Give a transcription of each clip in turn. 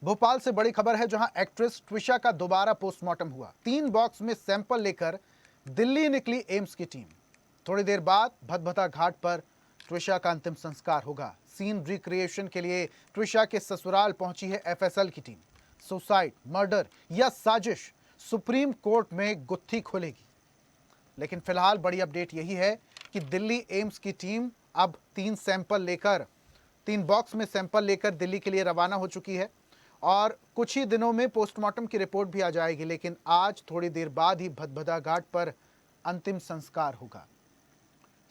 भोपाल से बड़ी खबर है, जहां एक्ट्रेस ट्विशा का दोबारा पोस्टमार्टम हुआ। 3 बॉक्स में सैंपल लेकर दिल्ली निकली एम्स की टीम। थोड़ी देर बाद भदभदा घाट पर ट्विशा का अंतिम संस्कार होगा। सीन रिक्रिएशन के लिए ट्विशा के ससुराल पहुंची है एफएसएल की टीम। सुसाइड, मर्डर या साजिश, सुप्रीम कोर्ट में गुत्थी खुलेगी। लेकिन फिलहाल बड़ी अपडेट यही है कि दिल्ली एम्स की टीम अब 3 बॉक्स में सैंपल लेकर दिल्ली के लिए रवाना हो चुकी है और कुछ ही दिनों में पोस्टमार्टम की रिपोर्ट भी आ जाएगी। लेकिन आज थोड़ी देर बाद ही भदभदा घाट पर अंतिम संस्कार होगा।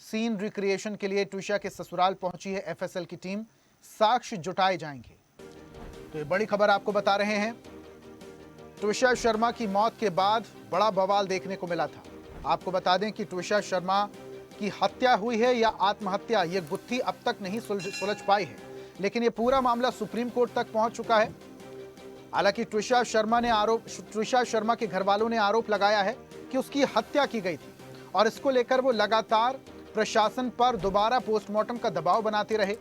सीन रिक्रिएशन के लिए ट्विशा के ससुराल पहुंची है एफएसएल की टीम। साक्ष्य जुटाए जाएंगे। तो ये बड़ी खबर आपको बता रहे हैं। ट्विशा शर्मा की मौत के बाद बड़ा बवाल देखने को मिला था। आपको बता दें कि ट्विशा शर्मा की हत्या हुई है या आत्महत्या, ये गुत्थी अब तक नहीं सुलझ पाई है। लेकिन ये पूरा मामला सुप्रीम कोर्ट तक पहुंच चुका है। हालांकि ट्विशा शर्मा के घर वालों ने आरोप लगाया है कि उसकी हत्या की गई थी और इसको लेकर वो लगातार प्रशासन पर दोबारा पोस्टमार्टम का दबाव बनाते रहे।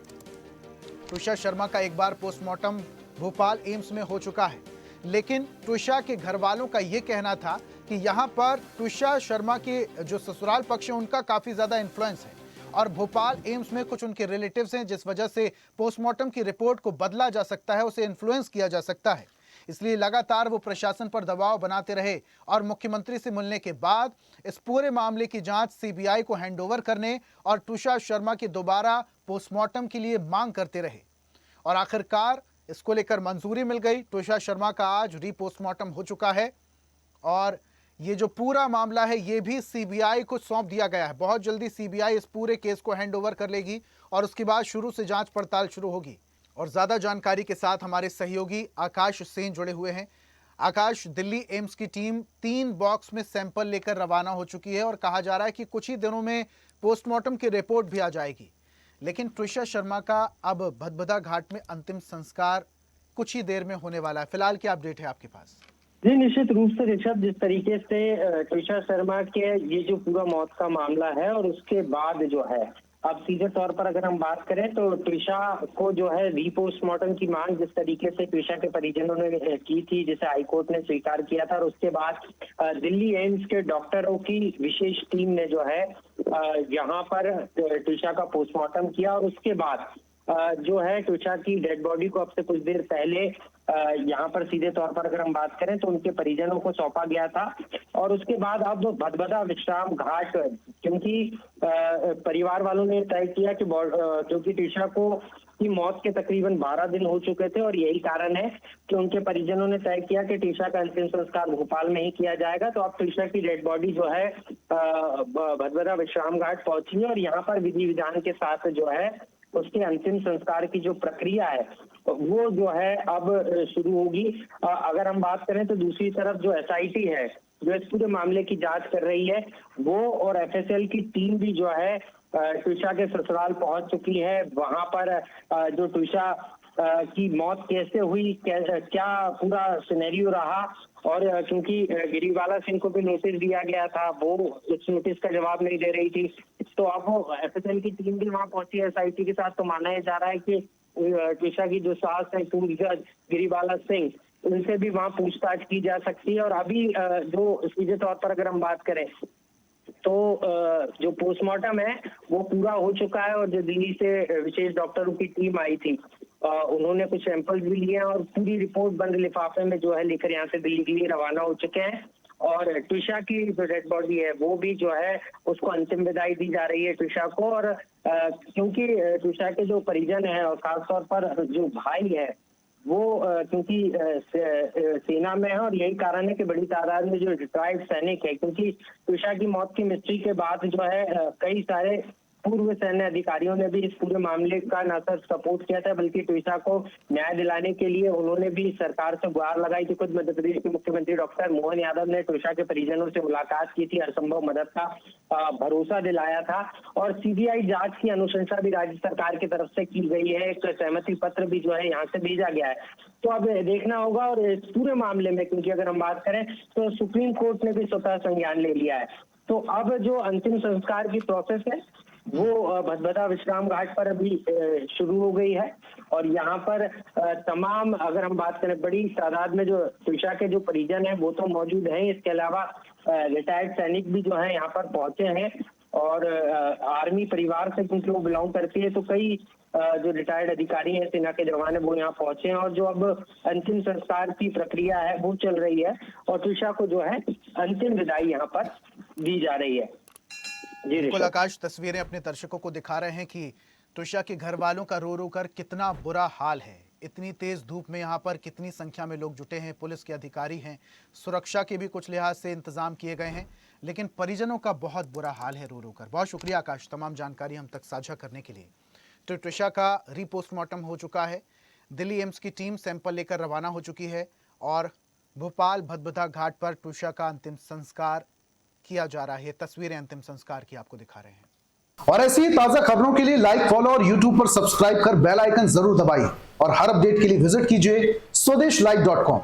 ट्विशा शर्मा का एक बार पोस्टमार्टम भोपाल एम्स में हो चुका है, लेकिन ट्विशा के घर वालों का यह कहना था कि यहां पर ट्विशा शर्मा के जो ससुराल पक्ष है उनका काफी ज्यादा इन्फ्लुएंस है और भोपाल एम्स में कुछ उनके रिलेटिव्स हैं, जिस वजह से पोस्टमार्टम की रिपोर्ट को बदला जा सकता है, उसे इन्फ्लुएंस किया जा सकता है। इसलिए लगातार वो प्रशासन पर दबाव बनाते रहे और मुख्यमंत्री से मिलने के बाद इस पूरे मामले की जांच सीबीआई को हैंडओवर करने और ट्विशा शर्मा के दोबारा पोस्टमार्टम के लिए मांग करते रहे और आखिरकार इसको लेकर मंजूरी मिल गई। ट्विशा शर्मा का आज रीपोस्टमार्टम हो चुका है और ये जो पूरा मामला है ये भी सीबीआई को सौंप दिया गया है। बहुत जल्दी सीबीआई इस पूरे केस को हैंडओवर कर लेगी और उसके बाद शुरू से जांच पड़ताल शुरू होगी। और ज्यादा जानकारी के साथ हमारे सहयोगी आकाश सेन जुड़े हुए हैं। आकाश, दिल्ली एम्स की टीम 3 बॉक्स में सैंपल लेकर रवाना हो चुकी है और कहा जा रहा है कि कुछ ही दिनों में पोस्टमार्टम की रिपोर्ट भी आ जाएगी। लेकिन ट्विशा शर्मा का अब भदभदा घाट में अंतिम संस्कार कुछ ही देर में होने वाला है। फिलहाल क्या अपडेट है आपके पास? जी, निश्चित रूप से ऋषभ, जिस तरीके से ट्विशा शर्मा के ये जो पूरा मौत का मामला है और उसके बाद जो है अब सीधे तौर पर अगर हम बात करें तो ट्विशा को जो है रीपोस्टमार्टम की मांग जिस तरीके से ट्विशा के परिजनों ने की थी, जिसे हाईकोर्ट ने स्वीकार किया था और उसके बाद दिल्ली एम्स के डॉक्टरों की विशेष टीम ने जो है यहाँ पर ट्विशा का पोस्टमार्टम किया और उसके बाद जो है ट्विशा की डेड बॉडी को अब से कुछ देर पहले यहाँ पर सीधे तौर पर अगर हम बात करें तो उनके परिजनों को सौंपा गया था और उसके बाद अब भदभदा विश्राम घाट, क्योंकि परिवार वालों ने तय किया कि क्योंकि ट्विशा को की मौत के तकरीबन 12 दिन हो चुके थे और यही कारण है कि उनके परिजनों ने तय किया कि ट्विशा का अंतिम संस्कार भोपाल में ही किया जाएगा। तो अब ट्विशा की डेड बॉडी जो है भदभदा विश्राम घाट पहुंची है और यहाँ पर विधि विधान के साथ जो है उसके अंतिम संस्कार की जो प्रक्रिया है वो जो है अब शुरू होगी। अगर हम बात करें तो दूसरी तरफ जो एसआईटी है जो इस पूरे मामले की जांच कर रही है, वो और एफएसएल की टीम भी जो है ट्विशा के ससुराल पहुंच चुकी है। वहां पर जो ट्विशा की मौत कैसे हुई, क्या पूरा सिनेरियो रहा और क्योंकि गिरिबाला सिंह को भी नोटिस दिया गया था, वो इस नोटिस का जवाब नहीं दे रही थी, तो अब वो एफएसएल की टीम भी वहां पहुंची है एसआईटी के साथ। तो माना जा रहा है कि ट्विशा की जो सास है पूर्व जज गिरिबाला सिंह, उनसे भी वहां पूछताछ की जा सकती है। और अभी जो सीधे तौर पर अगर हम बात करें तो जो पोस्टमार्टम है वो पूरा हो चुका है और जो दिल्ली से विशेष डॉक्टरों की टीम आई थी उन्होंने कुछ सैंपल्स भी लिए हैं और पूरी रिपोर्ट बंद लिफाफे में जो है लेकर यहाँ से दिल्ली के लिए रवाना हो चुके हैं। और ट्विशा की जो डेड बॉडी है वो भी जो है उसको अंतिम विदाई दी जा रही है ट्विशा को। और क्योंकि ट्विशा के जो परिजन है और खासतौर पर जो भाई है वो क्योंकि सेना में है और यही कारण है कि बड़ी तादाद में जो रिटायर्ड सैनिक है, क्योंकि ट्विशा की मौत की मिस्ट्री के बाद जो है कई सारे पूर्व सैन्य अधिकारियों ने भी इस पूरे मामले का न सिर्फ सपोर्ट किया था बल्कि ट्विशा को न्याय दिलाने के लिए उन्होंने भी सरकार से गुहार लगाई थी। खुद मध्य प्रदेश के मुख्यमंत्री डॉक्टर मोहन यादव ने ट्विशा के परिजनों से मुलाकात की थी, हर संभव मदद का भरोसा दिलाया था और सीबीआई जांच की अनुशंसा भी राज्य सरकार की तरफ से की गई है। एक सहमति पत्र भी जो है यहाँ से भेजा गया है। तो अब देखना होगा और इस पूरे मामले में क्योंकि अगर हम बात करें तो सुप्रीम कोर्ट ने भी स्वतः संज्ञान ले लिया है। तो अब जो अंतिम संस्कार की प्रोसेस है वो भदभदा विश्राम घाट पर अभी शुरू हो गई है और यहाँ पर तमाम, अगर हम बात करें, बड़ी तादाद में जो त्रिशा के जो परिजन हैं वो तो मौजूद हैं। इसके अलावा रिटायर्ड सैनिक भी जो है यहाँ पर पहुंचे हैं और आर्मी परिवार से क्योंकि वो बिलोंग करती है, तो कई जो रिटायर्ड अधिकारी हैं, सेना के जवान है, वो यहाँ पहुंचे हैं और जो अब अंतिम संस्कार की प्रक्रिया है वो चल रही है और त्रिशा को जो है अंतिम विदाई यहाँ पर दी जा रही है। जी बिल्कुल आकाश, तस्वीरें अपने दर्शकों को दिखा रहे हैं कि त्रिशा के घर वालों का रो रो कर कितना बुरा हाल है। इतनी तेज धूप में यहाँ पर कितनी संख्या में लोग जुटे हैं, पुलिस के अधिकारी हैं, सुरक्षा के भी कुछ लिहाज से इंतजाम किए गए हैं, लेकिन परिजनों का बहुत बुरा हाल है रो रो कर। बहुत शुक्रिया आकाश, तमाम जानकारी हम तक साझा करने के लिए। तो त्रिशा का रीपोस्टमार्टम हो चुका है, दिल्ली एम्स की टीम सैंपल लेकर रवाना हो चुकी है और भोपाल भदभदा घाट पर त्रिशा का अंतिम संस्कार किया जा रहा है। तस्वीरें अंतिम संस्कार की आपको दिखा रहे हैं। और ऐसी ही ताजा खबरों के लिए लाइक, फॉलो और यूट्यूब पर सब्सक्राइब कर बेल आइकन जरूर दबाइए और हर अपडेट के लिए विजिट कीजिए स्वदेशलाइव.com।